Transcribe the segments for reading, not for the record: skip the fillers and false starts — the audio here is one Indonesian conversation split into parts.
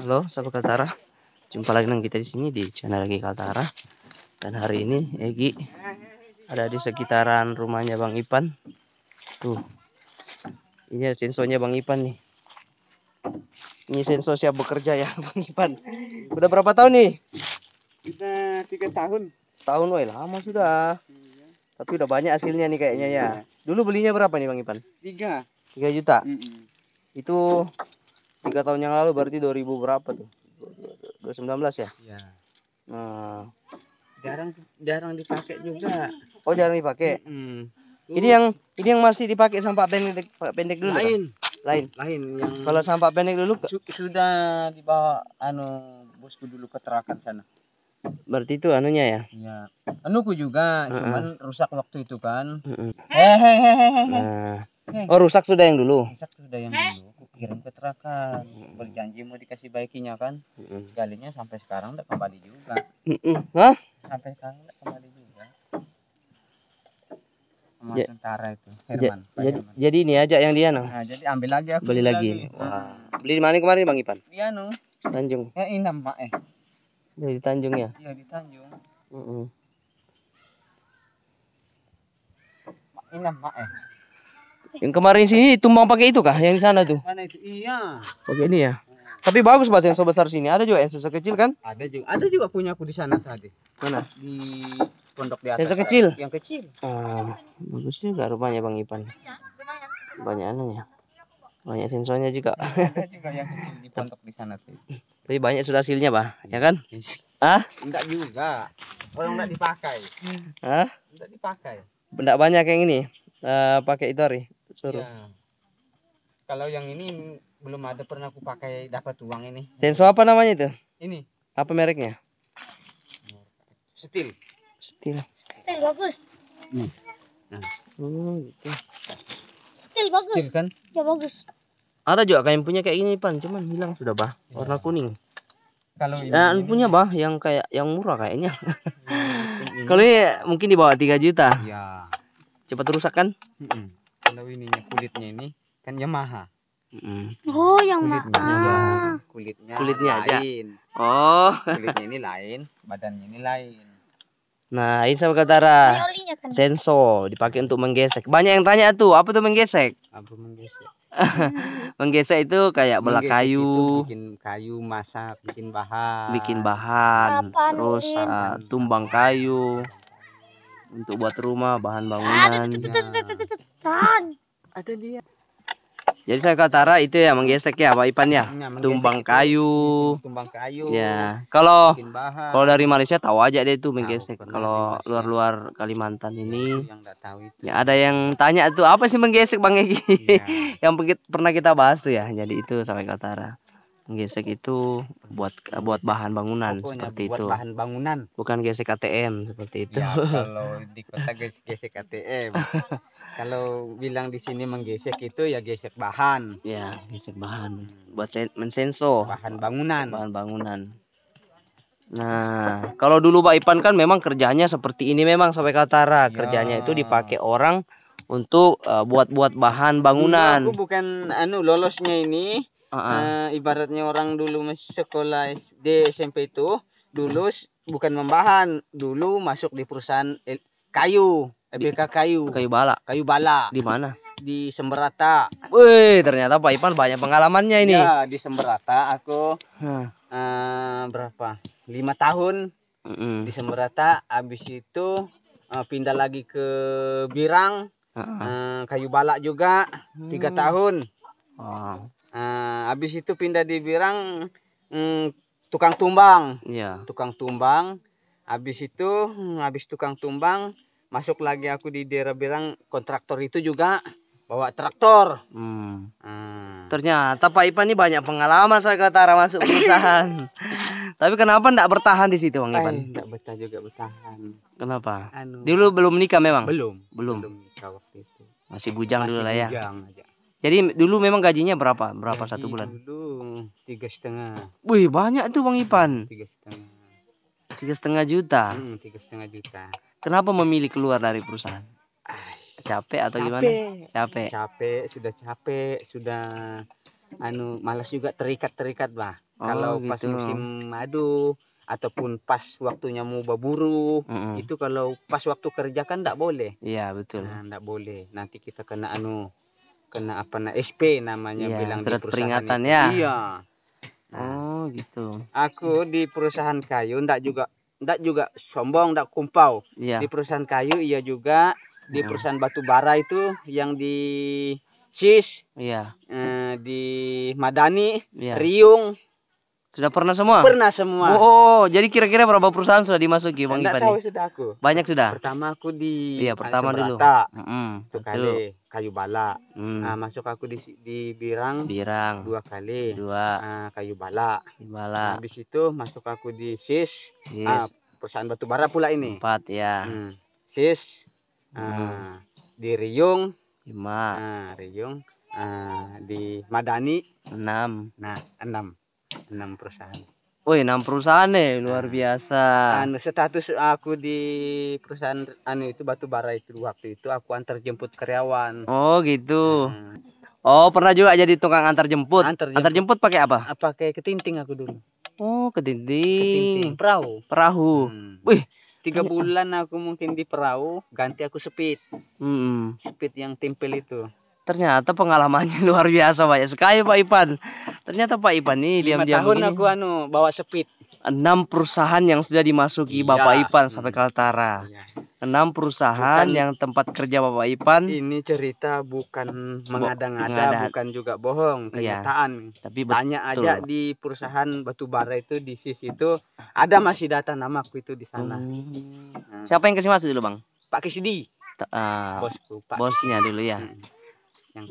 Halo, sahabat Kaltara. Jumpa lagi dengan kita di sini di channel Egi Kaltara. Dan hari ini Egi ada di sekitaran rumahnya Bang Ipan. Tuh. Ini sensonya Bang Ipan nih. Ini senso siap bekerja ya Bang Ipan. Udah berapa tahun nih? Kita 3 tahun. Tahun, woi, lama sudah. Tapi udah banyak hasilnya nih kayaknya ya. Dulu belinya berapa nih Bang Ipan? 3 juta. Itu 3 tahun yang lalu, berarti 2000 berapa tuh? 2019 ya? Iya. Nah, Jarang dipakai juga. oh, jarang dipakai. Ini yang masih dipakai sampak pendek dulu kan? Lain Yang kalau sampak pendek dulu sudah dibawa bosku dulu ke Tarakan sana. berarti itu anunya ya? Iya. Anuku juga, cuman rusak waktu itu kan. Nah. Oh, rusak sudah yang dulu. Rusak sudah yang dulu. Aku kirim ke Tarakan. Berjanji mau dikasih baikinya kan. Sekalinya sampai sekarang udah kembali juga. Hah? Sampai sekarang udah kembali juga. Sama tentara itu, Herman. Jadi ini aja yang dia Nah, jadi ambil lagi aku. Beli lagi. Wah. Beli di mana kemarin Bang Ipan? Di Tanjung. Inam, Mak. Di Tanjung ya? Iya, di Tanjung. Inam, Mak. Yang kemarin sini tumbang pakai itu kah? Yang di sana tuh? Mana itu? Iya. Pakai ini ya? Tapi bagus Mas yang sebesar sini. Ada juga yang sensor kecil kan? Ada juga punya aku di sana tadi. Mana? Di pondok di atas. Sensor kecil? Yang kecil. Oh, bagus juga rupanya Bang Ipan. Banyak anunya. Banyak sensornya juga. Ada juga yang kecil di pondok di sana tuh. Tapi banyak sudah hasilnya, Bah. Ya kan? Hah? Enggak juga. Orang enggak dipakai. Hah? Enggak dipakai. Enggak banyak yang ini. Pakai itu hari suruh. Ya. Kalau yang ini belum ada pernah aku pakai dapat uang ini. Sensor apa namanya itu? Ini. Apa mereknya? Steel. Steel bagus. Nah. Gitu. Steel bagus. Steel kan? Ya bagus. Ada juga kayak yang punya kayak gini Pan, cuman hilang sudah Bah. Warna kuning. Kalau ini punya Bah yang kayak yang murah kayaknya. Kalau ini mungkin di bawah 3 juta. Iya. Cepat rusak kan? Kalau ininya kulitnya ini kan Yamaha. Oh, yang kulitnya. Kulitnya lain. Oh. Kulitnya ini lain, badannya ini lain. Nah, ini sama Kaltara. kan? Senso dipakai untuk menggesek. Banyak yang tanya tuh, apa tuh menggesek? Apa menggesek? Menggesek itu kayak belah kayu, bikin kayu, masak, bikin bahan. Terus tumbang kayu untuk buat rumah, bahan bangunan. Ada dia. Jadi saya Kaltara itu ya menggesek ya Pak Ipan ya. Tumbang kayu. Ya. Kalau dari Malaysia tahu aja dia itu menggesek. Kalau luar Kalimantan ini ya ada yang tanya tuh apa sih menggesek Bang Egi? Yang pernah kita bahas tuh ya. Jadi itu sampai Kaltara. Menggesek itu buat bahan bangunan seperti itu. Buat bahan bangunan. Bukan gesek ATM seperti itu. Ya, kalau di kota gesek ATM. Kalau bilang di sini menggesek itu ya gesek bahan. Ya, gesek bahan. Buat mensenso. Bahan bangunan. Nah, kalau dulu Pak Ipan kan memang kerjanya seperti ini memang sampai Kaltara. Kerjanya itu dipakai orang untuk buat bahan bangunan. Dulu aku bukan lolosnya ini. Ibaratnya orang dulu masih sekolah SD SMP itu dulu bukan membahan, dulu masuk di perusahaan kayu. EBK kayu bala. Di mana? Di Semberata. Wih, ternyata Pak Ipan banyak pengalamannya ini. Ya, di Semberata aku berapa? 5 tahun di Semberata. Habis itu pindah lagi ke Birang, kayu bala juga 3 tahun. Habis itu pindah di Birang, tukang tumbang. Iya. Tukang tumbang. Habis itu habis tukang tumbang masuk lagi aku di daerah Birang, kontraktor itu juga bawa traktor. Ternyata Pak Ipan ini banyak pengalaman saya Kaltara masuk perusahaan. Tapi kenapa enggak bertahan di situ Bang Ipan? Enggak betah juga bertahan. Kenapa? Dulu belum nikah memang? Belum nikah waktu itu. Masih bujang dulu lah ya. Bujang aja. Jadi dulu memang gajinya berapa? Satu bulan? Dulu 3,5. Wih, banyak tuh Bang Ipan. 3,5. 3,5 juta. 3,5 juta. Kenapa memilih keluar dari perusahaan? Capek atau gimana? Capek. Sudah capek, sudah malas juga terikat lah. Kalau pas gitu. musim madu ataupun pas waktunya mau berburu, itu kalau pas waktu kerja kan enggak boleh. Iya, betul. Nah, enggak boleh. Nanti kita kena kena apa SP namanya, Iya, bilang di surat perusahaan peringatan itu. ya. Iya. Nah, Oh, gitu. aku di perusahaan kayu enggak juga sombong, enggak kumpau. Iya. Di perusahaan kayu iya juga, di perusahaan batu bara itu yang di SIS, Iya. di Madani, Iya. Riung. Sudah pernah semua? Pernah semua. Oh, jadi kira-kira berapa perusahaan sudah dimasuki Bang Enggak Ipan tahu nih? sudah aku. Banyak sudah? Pertama aku di Iya, pertama dulu. Seberata. Itu Betul. kali kayu bala. Hmm. Masuk aku di Birang. Birang. 2 kali. 2. Kayu bala. Bala. Habis itu masuk aku di SIS. Yes. Perusahaan batu bara pula ini. 4 ya. SIS. Di Riung. 5. Riung. Di Madani 6. Nah, 6 perusahaan. Woi, 6 perusahaan nih, luar biasa. Status aku di perusahaan itu batu bara itu waktu itu aku antar jemput karyawan. Oh, gitu. Oh, pernah juga jadi tukang antar jemput. Antar jemput pakai apa? Pakai ketinting aku dulu. Oh, ketinting. Perahu. Wih, 3 bulan aku mungkin di perahu, ganti aku speed. Speed yang tempel itu. Ternyata pengalamannya luar biasa banyak sekali Pak Ipan. Ternyata Pak Ipan nih 5 diam-diam tahun begini. aku bawa speed. 6 perusahaan yang sudah dimasuki Bapak Ipan sampai Kaltara. 6 perusahaan yang tempat kerja Bapak Ipan. Ini cerita bukan mengada-ngada, bukan juga bohong, kenyataan. Tapi tanya aja di perusahaan batu bara itu di SIS itu ada masih data namaku itu di sana. Siapa yang kasih masuk dulu Bang? Pak Kisdi. Bosku, bosnya dulu ya.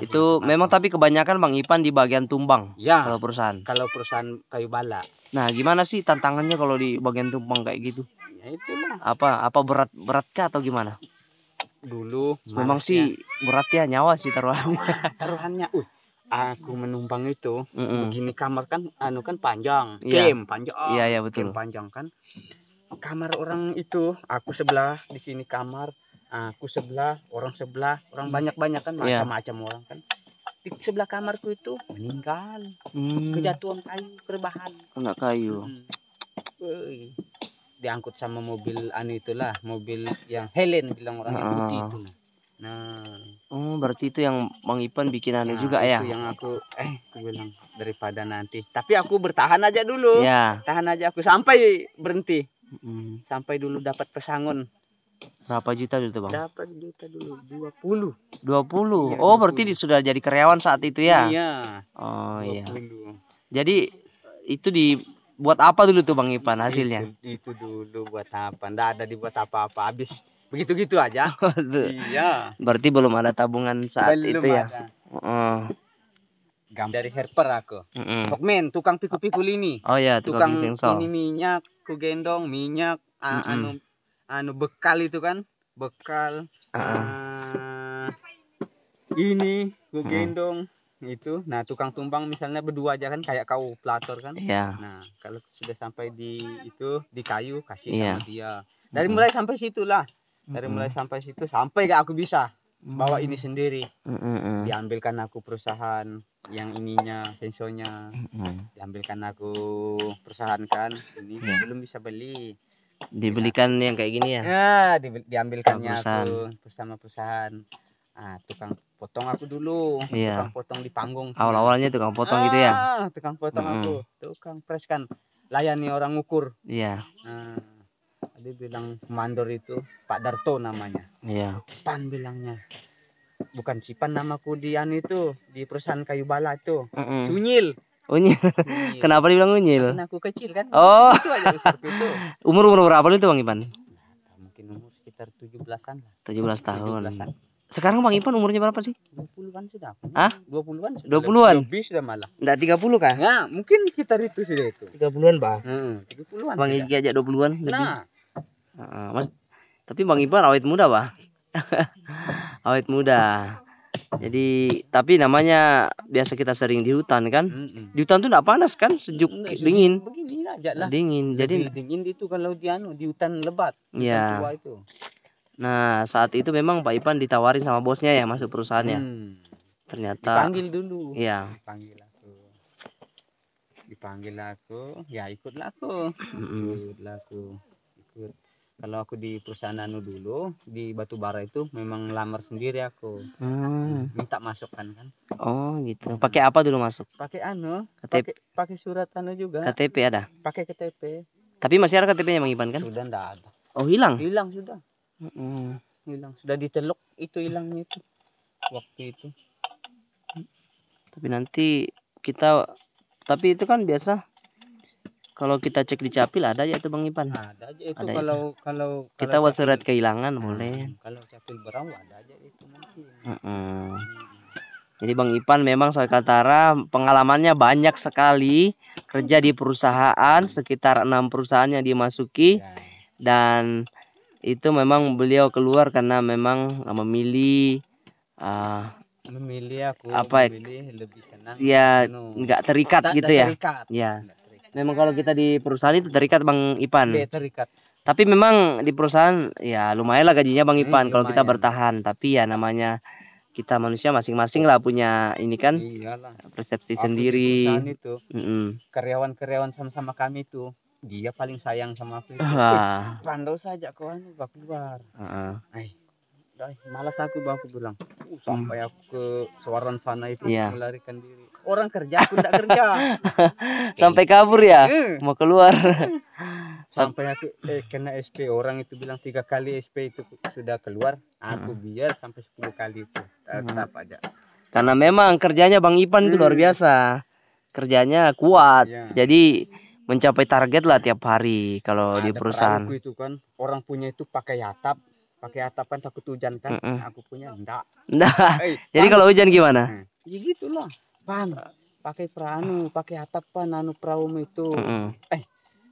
Itu memang tapi kebanyakan Bang Ipan di bagian tumbang. Ya. Kalau perusahaan. Kalau perusahaan kayu bala. Nah, gimana sih tantangannya kalau di bagian tumbang kayak gitu? Ya itulah. Apa beratkah atau gimana? Dulu memang sih berat ya, nyawa sih taruhannya. Taruhannya. Aku menumpang itu begini kamar kan kan panjang. Iya. Kem panjang. Iya, betul. Kem panjang kan. Kamar orang itu aku sebelah, di sini kamar. Aku sebelah, orang banyak-banyak kan, macam-macam orang kan. Di sebelah kamarku itu meninggal. Kejatuhan kayu, rebahan. Kena kayu. Diangkut sama mobil itulah, mobil yang Helen bilang orang yang putih itu. Nah. Oh, berarti itu yang Bang Ipan bikin juga ya? Itu yang aku bilang daripada nanti. Tapi aku bertahan aja dulu. Ya. Tahan aja aku sampai berhenti. Sampai dulu dapat pesangon. Berapa juta dulu Bang? Dapat juta dulu 20. 20. Iya, oh, 20. Berarti sudah jadi karyawan saat itu ya? Iya. Oh, 20. Iya. Jadi itu dibuat apa dulu tuh Bang Ipan hasilnya? Itu dulu buat apa? Nggak ada dibuat apa-apa. Habis begitu-gitu aja. Iya. Berarti belum ada tabungan saat belum itu ya? Dari helper aku. Hokmen, tukang pikul-pikul ini. Oh ya, tukang ini minyak, ku gendong minyak, bekal itu kan, bekal. Ini ku gendong itu. Nah, tukang tumbang misalnya berdua aja kan, kayak kau pelator kan. Iya. Nah, kalau sudah sampai di kayu kasih sama dia. Dari mulai sampai situlah. Dari mulai sampai situ sampai gak aku bisa bawa ini sendiri. Diambilkan aku perusahaan yang ininya, sensornya. Diambilkan aku perusahaan kan, ini belum bisa beli. Dibelikan yang kayak gini ya? Ya, diambilkannya aku bersama perusahaan. Tukang potong aku dulu. Tukang potong di panggung. Awal-awalnya tukang potong gitu ya? Tukang potong aku. Tukang press kan. Layani orang ukur. Iya. Dia bilang mandor itu Pak Darto namanya. Iya. Pan bilangnya. Bukan Cipan namaku di itu, di perusahaan kayu bala itu. Unyil. Unyil. Kenapa dibilang unyil? Karena aku kecil kan. Oh. Itu aja besarku itu. Umur berapa itu Bang Ipan? Mungkin umur sekitar 17-an lah. 17 tahun. 17-an. Sekarang Bang Ipan umurnya berapa sih? 20-an sudah. 20-an? 20-an? Lebih sudah malah. Enggak 30 kah? Nah, mungkin sekitar itu sudah itu. 30-an, Bang. 30-an. Bang Igi aja 20-an lebih. Nah. Mas, tapi Bang Ipan awet muda, Pak. Awet muda. Jadi, tapi namanya biasa kita sering di hutan kan? Di hutan tuh enggak panas kan? Sejuk, dingin. Begini aja lah. Dingin. Jadi dingin itu kalau di hutan lebat. Iya. Tua itu. Nah, saat itu memang Pak Ipan ditawarin sama bosnya ya masuk perusahaannya. Ternyata dipanggil dulu. Iya. Dipanggil aku. Dipanggil aku, ya ikutlah aku. Ikut. Kalau aku di perusahaan anu dulu di Batubara itu memang lamar sendiri aku. Minta masukkan kan. Oh gitu. Pakai apa dulu masuk? Pakai anu, KTP. pakai surat anu juga. KTP ada? Pakai KTP. Tapi masih ada KTP-nya Bang Ipan kan? Sudah enggak ada. Oh hilang? Hilang sudah. Hilang. Sudah diteluk itu hilangnya itu. Waktu itu. Tapi nanti tapi itu kan biasa kalau kita cek di Capil ada aja itu Bang Ipan. Ada aja itu ada kalau kita buat surat kehilangan boleh. Kalau Capil Berau ada aja itu mungkin. Jadi Bang Ipan memang soal Kaltara pengalamannya banyak sekali, kerja di perusahaan sekitar 6 perusahaan yang dimasuki dan itu memang beliau keluar karena memang memilih lebih senang ya nggak terikat gitu ya. Ya. Memang kalau kita di perusahaan itu terikat Bang Ipan. Terikat. Tapi memang di perusahaan ya lumayan lah gajinya Bang Ipan kalau kita bertahan. Tapi ya namanya kita manusia masing-masing lah punya ini kan. Iyalah. Persepsi sendiri. Di perusahaan itu. Karyawan-karyawan sama-sama kami itu dia paling sayang sama aku itu. Pandau saja kau gak keluar. Malas aku aku bilang sampai aku ke Sewaran sana itu melarikan diri. Orang kerja aku tidak kerja. Sampai kabur ya mau keluar. Sampai aku kena SP orang itu bilang 3 kali SP itu sudah keluar. Aku biar sampai 10 kali itu tetap ada. Karena memang kerjanya Bang Ipan itu luar biasa. Kerjanya kuat. Jadi mencapai target lah tiap hari kalau di perusahaan. Itu kan orang punya itu pakai atap kan takut hujan kan. Aku punya enggak. Jadi kalau hujan gimana? Ya gitulah. Pakai pakai atap perahu itu.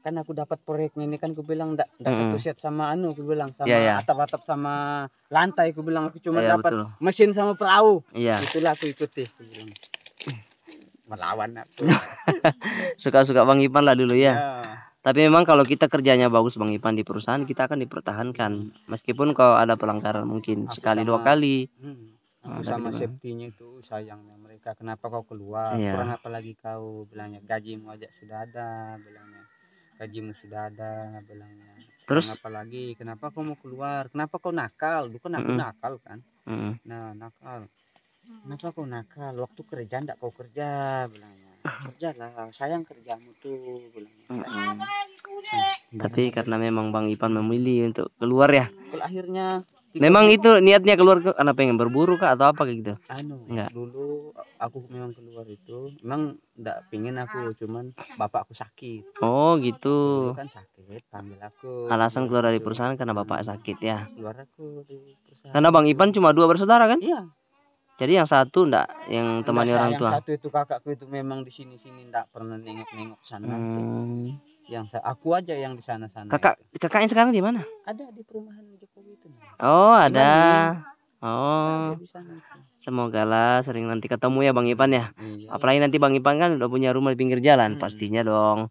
Kan aku dapat proyek ini kan aku bilang enggak satu set sama aku bilang sama atap-atap sama lantai aku bilang aku cuma dapat mesin sama perahu. Itulah aku ikuti. Melawan aku. Suka-suka Bang Ipan lah dulu ya. Tapi memang kalau kita kerjanya bagus Bang Ipan di perusahaan kita akan dipertahankan meskipun kalau ada pelanggaran mungkin sekali 2 kali. Aku sama safety-nya itu sayangnya mereka kenapa kau keluar kurang apa lagi kau bilangnya gajimu aja sudah ada bilangnya gajimu sudah ada bilangnya terus apa lagi kenapa kau mau keluar kenapa kau nakal bukan aku nakal kan nakal kenapa kau nakal waktu kerja ndak kau kerja bilangnya kerjalah sayang kerjamu tuh bilangnya tapi karena memang Bang Ipan memilih untuk keluar ya akhirnya memang itu niatnya keluar karena pengen berburu kah atau apa gitu? Enggak. Dulu aku memang keluar itu, memang enggak pingin aku, cuman bapakku sakit. Oh gitu. Dulu kan sakit, panggil aku. Alasan keluar dari perusahaan karena bapak sakit ya? Keluar aku dari perusahaan. Karena Bang Ipan cuma 2 bersaudara kan? Iya. Jadi yang satu enggak, yang temani orang tua? Yang satu itu kakakku itu memang di sini-sini enggak pernah nengok-nengok sana. Yang aku aja yang di sana-sana. Kakaknya sekarang di mana? Ada di perumahan Jokowi itu. Oh, ada. Oh. Semoga lah sering nanti ketemu ya Bang Ipan ya. Apalagi nanti Bang Ipan kan udah punya rumah di pinggir jalan, pastinya dong.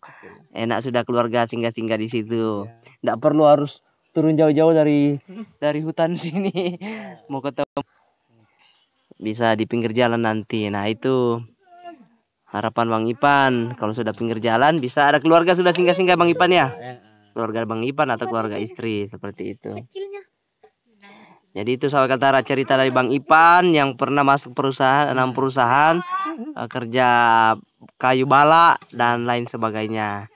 Enak sudah keluarga singgah-singgah di situ. Enggak perlu harus turun jauh-jauh dari hutan sini. Mau ketemu bisa di pinggir jalan nanti. Nah, itu harapan Bang Ipan kalau sudah pinggir jalan bisa ada keluarga sudah singgah-singgah Bang Ipan ya. Keluarga Bang Ipan atau keluarga istri seperti itu. Jadi itu sahabat Kaltara cerita dari Bang Ipan yang pernah masuk perusahaan 6 perusahaan kerja kayu bala dan lain sebagainya.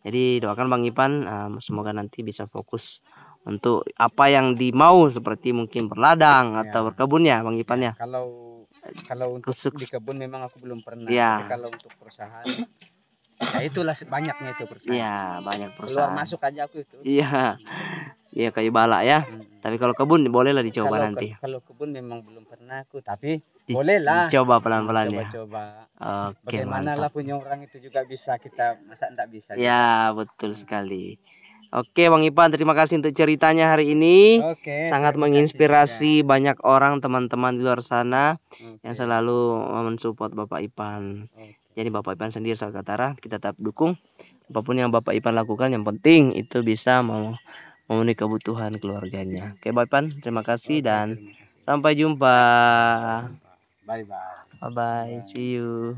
Jadi doakan Bang Ipan semoga nanti bisa fokus untuk apa yang dimau seperti mungkin berladang atau berkebun ya Bang Ipan ya. Kalau untuk di kebun memang aku belum pernah. Tapi kalau untuk perusahaan ya itulah banyaknya itu perusahaan. Iya, banyak perusahaan. Keluar masuk aja aku itu. Iya. Iya kayu bala ya. Tapi kalau kebun bolehlah dicoba nanti. Kalau kebun memang belum pernah aku, tapi bolehlah. Coba pelan-pelan ya. Coba. Oke, bagaimana lah punya orang itu juga bisa kita masa enggak bisa. Ya, betul sekali. Oke Bang Ipan, terima kasih untuk ceritanya hari ini. Sangat menginspirasi banyak orang teman-teman di luar sana yang selalu mensupport Bapak Ipan. Jadi Bapak Ipan sendiri sahabat Kaltara, kita tetap dukung apapun yang Bapak Ipan lakukan. Yang penting itu bisa memenuhi kebutuhan keluarganya. Oke Bapak Ipan, terima kasih dan sampai jumpa. Bye bye. Bye bye. See you.